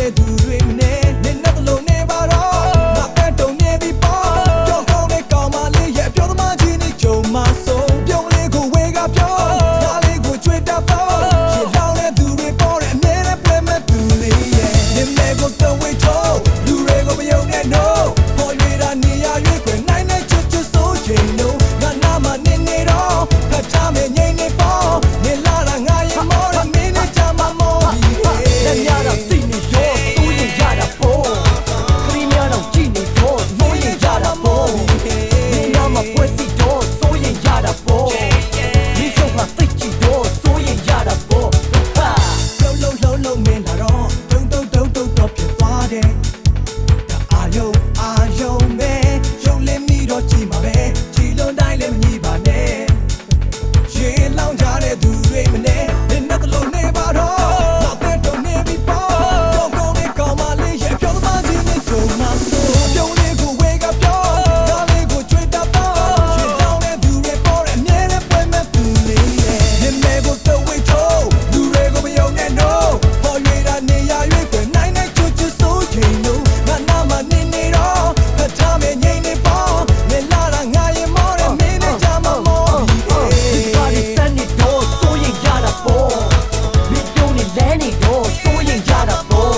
တဲ့သူတွေမနေနဲ့နဲ့တလုံးနေပါတော့ငါပဲတုံနေပြီပေါ့ကြောက်ကောင်းတဲ့ကောင်မလေးရဲ့ပြောသမားကြီးနေကြုံမဆုံးပြုံးလေးကိုဝေကပြောငါလေးကိုကြွေတတ်ပေါ့ရှင်လောင်းတဲ့သူတွေပေါ်တဲ့အမြဲတမ်းပြမဲ့သူလေးရဲ့နေမဲကိုတော့ဝေထိုးလူတွေကိုမယုံနဲ့ no ပေါ်ရွေတာနေရရွေးခွေနိုင်တဲ့ချွတ်ချွတ်ဆိုချိန်လို့ငါနာမနေနေတော့ဖတ်ထားမယ်ငိမ့်နေပေါ့နေလာတာငါရဲ့မော်ရမင်းနဲ့ကြမှာမော်ပြီးလက်များတော့သိနေတော့သူ့ရင်ရတာပေါ့ခရီးများတော့ကြည့်နေတော့သူ့ရင်ရတာပေါ့နေနာမပွဲစီတော့သူ့ရင်ရတာပေါ့ဒီရှုပ်ကသိကြည့်တော့သူ့ရင်ရတာပေါ့ဟာလုံးမင်းလာတော့တုံတော့ဖြစ်သွားတယ်အာယုံမဲရုပ်လင်းပြီးတော့ကြည့်မှာပဲကြည်လုံးတိုင်းလည်းမညီပါနဲ့ရေလောင်းကြတဲ့သူတွေမနဲ့နဲ့တလုံးနေပါတော့ငါတဲ့တုံနေပြီပေါ့ကြောက်ကောင်းတဲ့ကောင်မလေးရဲ့ပြောသမားကြီးနဲ့ကြုံမှာဆိုပြုံးလေးကိုဝေကပြောကားလေးကိုကြွေတတ်တော့ရေလောင်းတဲ့သူတွေပေါ်တဲ့အမြဲတမ်းပွဲမဲ့သူလေးရဲ့နေမဲကိုတော့ဝေထိုးလူတွေကိုမယုံနဲ့ no ပေါ်ရွေတာနေရရွေးခွေနိုင်တဲ့ချွတ်ချွတ်ဆိုချိန်လို့ငါနာမနေနေတော့ဖတ်ထားမယ်ငိမ့်နေပေါ့နေလာတာငါရင်မော်တယ်မင်းနဲ့ကြမှာမော်ပြီးပါဒီစနေတော့ဆိုရင်ရတာပေါ့မင်းပြုံးနေလဲနေတော့ဆိုရင်ရတာပေါ့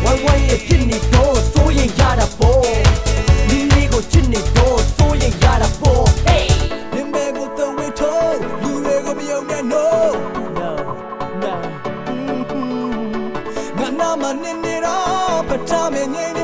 ဝိုင်းဝိုင်းရဲ့ဖြစ်နေတော့ဆိုရင်ရတာပေါ့ဒီလေးကိုချစ်နေတော့ဆိုရင်ရတာပေါ့ hey ဒီမဲကိုတော့ဝေထိုးလူတွေကိုမယုံနဲ့ no ငါနာမနေနေတော့ဖတ်ထားမယ်ငိမ့်နေ